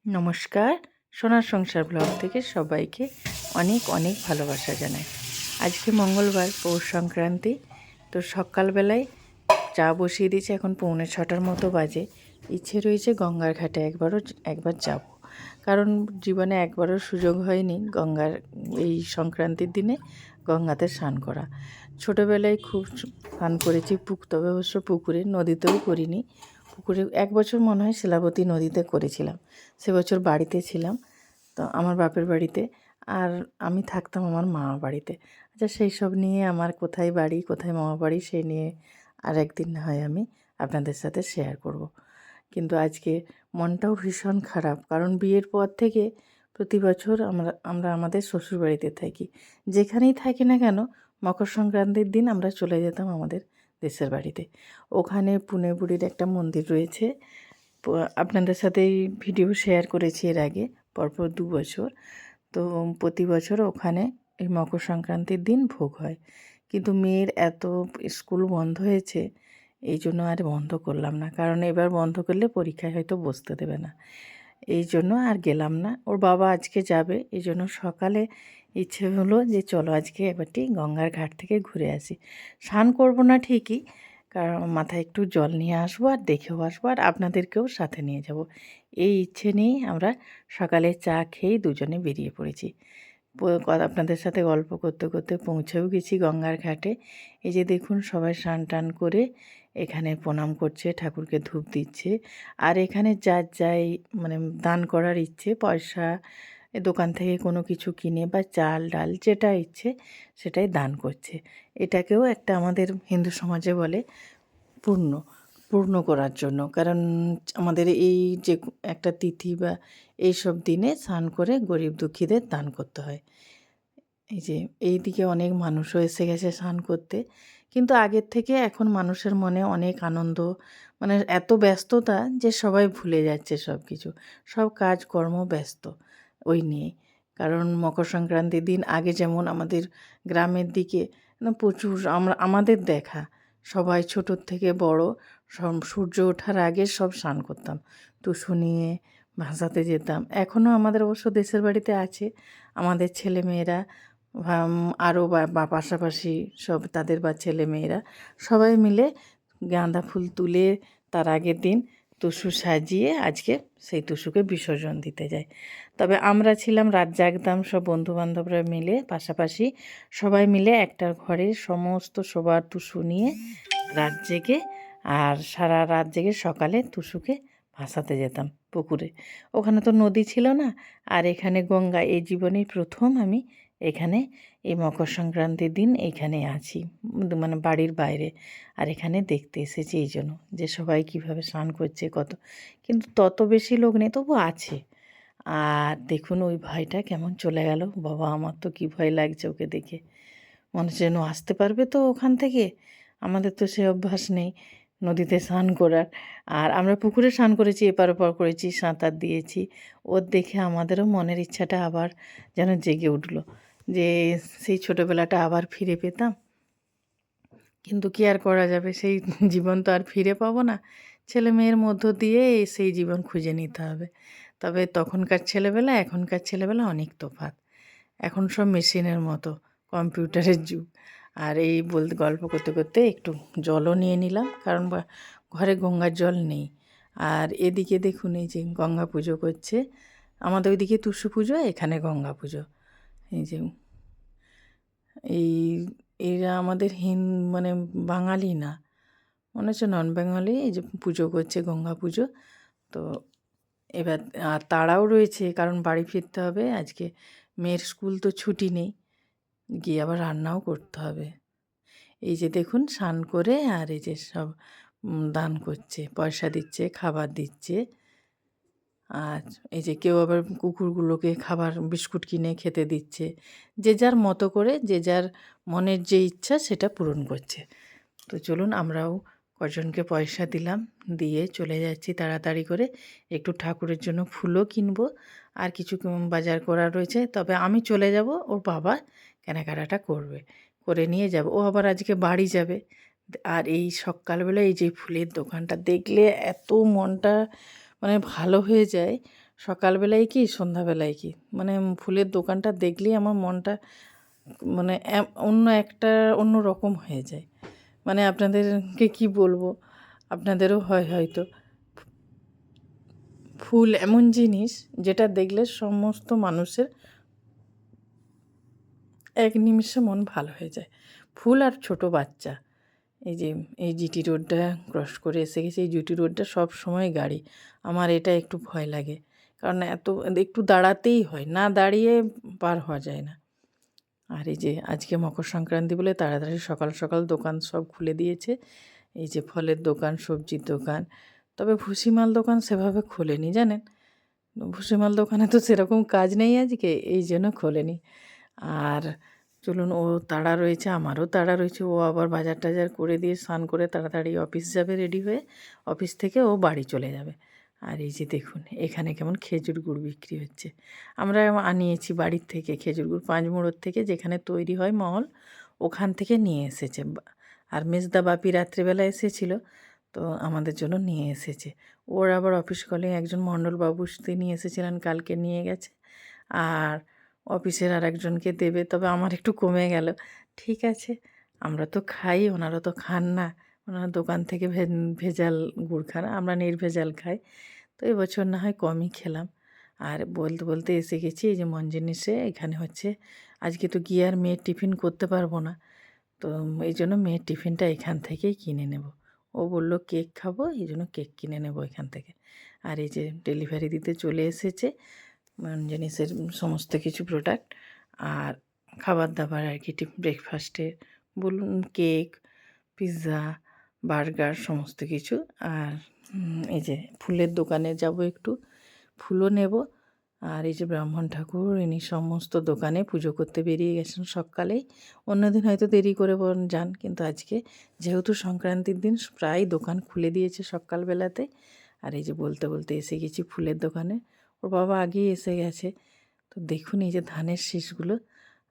নমস্কার, সোনার সংসার ব্লগ থেকে সবাইকে অনেক অনেক ভালোবাসা জানাই। আজকে মঙ্গলবার, পৌষ সংক্রান্তি। তো সকালবেলায় চা বসিয়ে দিয়েছি, এখন 6:45 মতো বাজে। ইচ্ছে রয়েছে গঙ্গার ঘাটে একবার যাব, কারণ জীবনে একবারও সুযোগ হয়নি গঙ্গার এই সংক্রান্তির দিনে গঙ্গাতে স্নান করা। ছোটোবেলায় খুব স্নান করেছি, তবে অবশ্য পুকুরে, নদীতেও করিনি। পুকুরে এক বছর মনে হয় শিলাবতী নদীতে করেছিলাম, সে বছর বাড়িতে ছিলাম, তো আমার বাপের বাড়িতে, আর আমি থাকতাম আমার মামা বাড়িতে। আচ্ছা, সেই সব নিয়ে আমার কোথায় বাড়ি কোথায় মামা বাড়ি সেই নিয়ে আর একদিন না হয় আমি আপনাদের সাথে শেয়ার করব। কিন্তু আজকে মনটাও ভীষণ খারাপ, কারণ বিয়ের পর থেকে প্রতি বছর আমরা আমাদের শ্বশুরবাড়িতে থাকি। যেখানেই থাকি না কেন, মকর সংক্রান্তির দিন আমরা চলে যেতাম আমাদের দেশের বাড়িতে। ওখানে পুনে বুড়ির একটা মন্দির রয়েছে, আপনাদের সাথে এই ভিডিও শেয়ার করেছি এর আগে, পরপর 2 বছর। তো প্রতি বছর ওখানে এই মকর সংক্রান্তির দিন ভোগ হয়, কিন্তু মেয়ের এত স্কুল বন্ধ হয়েছে, এই জন্য আর বন্ধ করলাম না, কারণ এবার বন্ধ করলে পরীক্ষায় হয়তো বসতে দেবে না। এই জন্য আর গেলাম না। ওর বাবা আজকে যাবে, এই জন্য সকালে ইচ্ছে হলো যে চলো আজকে এবারটি গঙ্গার ঘাট থেকে ঘুরে আসি। স্নান করবো না ঠিকই, কারণ মাথায় একটু জল নিয়ে আসবো আর দেখেও আসবো, আর আপনাদেরকেও সাথে নিয়ে যাব। এই ইচ্ছে নিয়েই আমরা সকালে চা খেয়েই দুজনে বেরিয়ে পড়েছি। আপনাদের সাথে গল্প করতে করতে পৌঁছেও গেছি গঙ্গার ঘাটে। এই যে দেখুন, সবাই স্নান টান করে এখানে প্রণাম করছে, ঠাকুরকে ধূপ দিচ্ছে। আর এখানে যার যাই মানে দান করার ইচ্ছে, পয়সা, দোকান থেকে কোনো কিছু কিনে বা চাল ডাল যেটা ইচ্ছে সেটাই দান করছে। এটাকেও একটা আমাদের হিন্দু সমাজে বলে পূর্ণ পূর্ণ করার জন্য, কারণ আমাদের এই যে একটা তিথি বা এইসব দিনে স্নান করে গরিব দুঃখীদের দান করতে হয়। এই যে এই দিকে অনেক মানুষও এসে গেছে স্নান করতে, কিন্তু আগের থেকে এখন মানুষের মনে অনেক আনন্দ, মানে এত ব্যস্ততা যে সবাই ভুলে যাচ্ছে সব কিছু, সব কাজকর্ম ব্যস্ত ওই নিয়ে। কারণ মকর সংক্রান্তির দিন আগে যেমন আমাদের গ্রামের দিকে না প্রচুর আমাদের দেখা, সবাই ছোটোর থেকে বড় সব সূর্য ওঠার আগে সব স্নান করতাম, টুসু নিয়ে ভাসাতে যেতাম। এখনও আমাদের অবশ্য দেশের বাড়িতে আছে, আমাদের ছেলেমেয়েরা আরও বা পাশাপাশি সব তাদের বা ছেলেমেয়েরা সবাই মিলে গাঁদা ফুল তুলে তার আগের দিন টুসু সাজিয়ে আজকে সেই টুসুকে বিসর্জন দিতে যায়। তবে আমরা ছিলাম, রাত জাগতাম সব বন্ধুবান্ধবরা মিলে, পাশাপাশি সবাই মিলে একটা ঘরে সমস্ত সবার টুসু নিয়ে রাত জেগে, আর সারা রাত জেগে সকালে টুসুকে ভাসাতে যেতাম পুকুরে। ওখানে তো নদী ছিল না, আর এখানে গঙ্গা। এই জীবনেই প্রথম আমি এখানে এই মকর সংক্রান্তির দিন এইখানে আছি, মানে বাড়ির বাইরে, আর এখানে দেখতে এসেছি এই জন্য যে সবাই কীভাবে স্নান করছে কত, কিন্তু তত বেশি লোক নেই, তবু আছে। আর দেখুন ওই ভাইটা কেমন চলে গেল, বাবা আমার তো কী ভয় লাগছে ওকে দেখে, মনে হচ্ছে যেন আসতে পারবে তো ওখান থেকে। আমাদের তো সে অভ্যাস নেই নদীতে স্নান করার, আর আমরা পুকুরে স্নান করেছি, এপার ওপার করেছি, সাঁতার দিয়েছি। ওর দেখে আমাদেরও মনের ইচ্ছাটা আবার যেন জেগে উঠলো, যে সেই ছোটোবেলাটা আবার ফিরে পেতাম। কিন্তু কী আর করা যাবে, সেই জীবন তো আর ফিরে পাবো না। ছেলে মেয়ের মধ্য দিয়ে সেই জীবন খুঁজে নিতে হবে। তবে তখনকার ছেলেবেলা এখনকার ছেলেবেলা অনেক তফাৎ। এখন সব মেশিনের মতো, কম্পিউটারের যুগ। আর এই গল্প করতে করতে একটু জলও নিয়ে নিলাম, কারণ ঘরে গঙ্গার জল নেই। আর এদিকে দেখুন, এই যে গঙ্গা পুজো করছে, আমাদের ওইদিকে টুসু পুজো, এখানে গঙ্গা পুজো। এই যে এই এরা আমাদের মানে বাঙালি না, মনে হচ্ছে নন বেঙ্গলি, এই যে পুজো করছে গঙ্গা পুজো। তো এবার আর তাড়াও রয়েছে, কারণ বাড়ি ফিরতে হবে আজকে, মেয়ের স্কুল তো ছুটি নেই, গিয়ে আবার রান্নাও করতে হবে। এই যে দেখুন স্নান করে, আর এই যে সব দান করছে, পয়সা দিচ্ছে, খাবার দিচ্ছে। আর এই যে কেউ আবার কুকুরগুলোকে খাবার বিস্কুট কিনে খেতে দিচ্ছে, যে যার মতো করে, যে যার মনের যে ইচ্ছা সেটা পূরণ করছে। তো চলুন আমরাও কজনকে পয়সা দিলাম, দিয়ে চলে যাচ্ছি তাড়াতাড়ি করে। একটু ঠাকুরের জন্য ফুলও কিনবো, আর কিছু বাজার করা রয়েছে। তবে আমি চলে যাব, ওর বাবা কেনাকাটাটা করবে, করে নিয়ে যাব। ও আবার আজকে বাড়ি যাবে। আর এই সকালবেলা এই যে ফুলের দোকানটা দেখলে এত মনটা মানে ভালো হয়ে যায়। সকালবেলায় কি সন্ধ্যাবেলায় কি, মানে ফুলের দোকানটা দেখলেই আমার মনটা মানে অন্য রকম হয়ে যায়। মানে আপনাদেরকে কি বলবো, আপনাদেরও হয় হয়তো। ফুল এমন জিনিস যেটা দেখলে সমস্ত মানুষের এক নিমিষে মন ভালো হয়ে যায়। ফুল আর ছোট বাচ্চা, এই যে এই জিটি রোডটা ক্রস করে এসে গেছি। এই জিটি রোডটা সব সময় গাড়ি, আমার এটা একটু ভয় লাগে, কারণ একটু দাঁড়াতেই হয়, না দাঁড়িয়ে পার হওয়া যায় না। আর এই যে আজকে মকর সংক্রান্তি বলে তাড়াতাড়ি সকাল সকাল দোকান সব খুলে দিয়েছে। এই যে ফলের দোকান, সবজির দোকান, তবে ভুসিমাল দোকান সেভাবে খোলেনি জানেন। ভুসিমাল দোকানে তো সেরকম কাজ নেই আজকে, এই জন্য খোলেনি। আর চলুন, ও তাড়া রয়েছে, আমারও তাড়া রয়েছে। ও আবার বাজার টাজার করে দিয়ে স্নান করে তাড়াতাড়ি অফিস যাবে, রেডি হয়ে অফিস থেকে ও বাড়ি চলে যাবে। আর এই যে দেখুন এখানে কেমন খেজুর গুড় বিক্রি হচ্ছে। আমরা আনিয়েছি বাড়ির থেকে খেজুর গুড়, 5 মোড়র থেকে, যেখানে তৈরি হয় মহল, ওখান থেকে নিয়ে এসেছে। আর মেজদা বাপি রাত্রিবেলা এসেছিল, তো আমাদের জন্য নিয়ে এসেছে। ওর আবার অফিস কলিং একজন মণ্ডলবাবু তিনি এসেছিলেন, কালকে নিয়ে গেছে। আর অফিসের আর একজনকে দেবে, তবে আমার একটু কমে গেল। ঠিক আছে, আমরা তো খাই, ওনারা তো খান না। ওনারা দোকান থেকে ভেজাল গুড় খান, আমরা নির্ভেজাল খাই। তো এবছর না হয় কমই খেলাম। আর বলতে বলতে এসে গেছি এই যে মঞ্জিনিসে। এখানে হচ্ছে আজকে তো গিয়ে আর মেয়ের টিফিন করতে পারবো না, তো এই জন্য মেয়ের টিফিনটা এখান থেকেই কিনে নেব। ও বললো কেক খাবো, এই জন্য কেক কিনে নেব এখান থেকে। আর এই যে ডেলিভারি দিতে চলে এসেছে জিনিসের সমস্ত কিছু প্রোডাক্ট আর খাবার দাবার আর কি, ব্রেকফাস্টের বলুন, কেক, পিৎজা, বার্গার, সমস্ত কিছু। আর এই যে ফুলের দোকানে যাব, একটু ফুলও নেব। আর এই যে ব্রাহ্মণ ঠাকুর, ইনি সমস্ত দোকানে পুজো করতে বেরিয়ে গেছেন সকালেই। অন্যদিন হয়তো দেরি করে যান, কিন্তু আজকে যেহেতু সংক্রান্তির দিন প্রায় দোকান খুলে দিয়েছে সকালবেলাতে। আর এই যে বলতে বলতে এসে গেছি ফুলের দোকানে। ওর বাবা আগেই এসে গেছে। তো দেখুন এই যে ধানের শীষগুলো,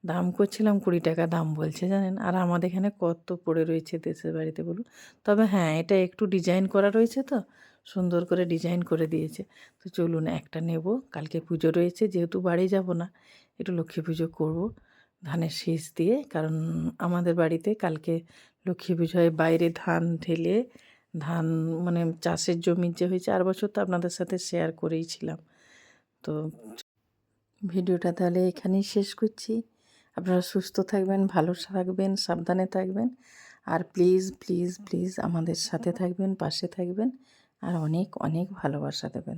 দাম করছিলাম 20 টাকা দাম বলছে জানেন। আর আমাদের এখানে কত পড়ে রয়েছে দেশের বাড়িতে বলুন। তবে হ্যাঁ, এটা একটু ডিজাইন করা রয়েছে, তো সুন্দর করে ডিজাইন করে দিয়েছে। তো চলুন একটা নেব, কালকে পুজো রয়েছে, যেহেতু বাড়ি যাব না, একটু লক্ষ্মী পুজো করব ধানের শীষ দিয়ে। কারণ আমাদের বাড়িতে কালকে লক্ষ্মী পুজোয় বাইরে ধান ঢেলে, ধান মানে চাষের জমির যে হয়েছে, আর বছর তো আপনাদের সাথে শেয়ার করেইছিলাম। তো ভিডিওটা তাহলে এখানেই শেষ করছি। আপনারা সুস্থ থাকবেন, ভালো থাকবেন, সাবধানে থাকবেন। আর প্লিজ প্লিজ প্লিজ আমাদের সাথে থাকবেন, পাশে থাকবেন, আর অনেক অনেক ভালোবাসা দেবেন।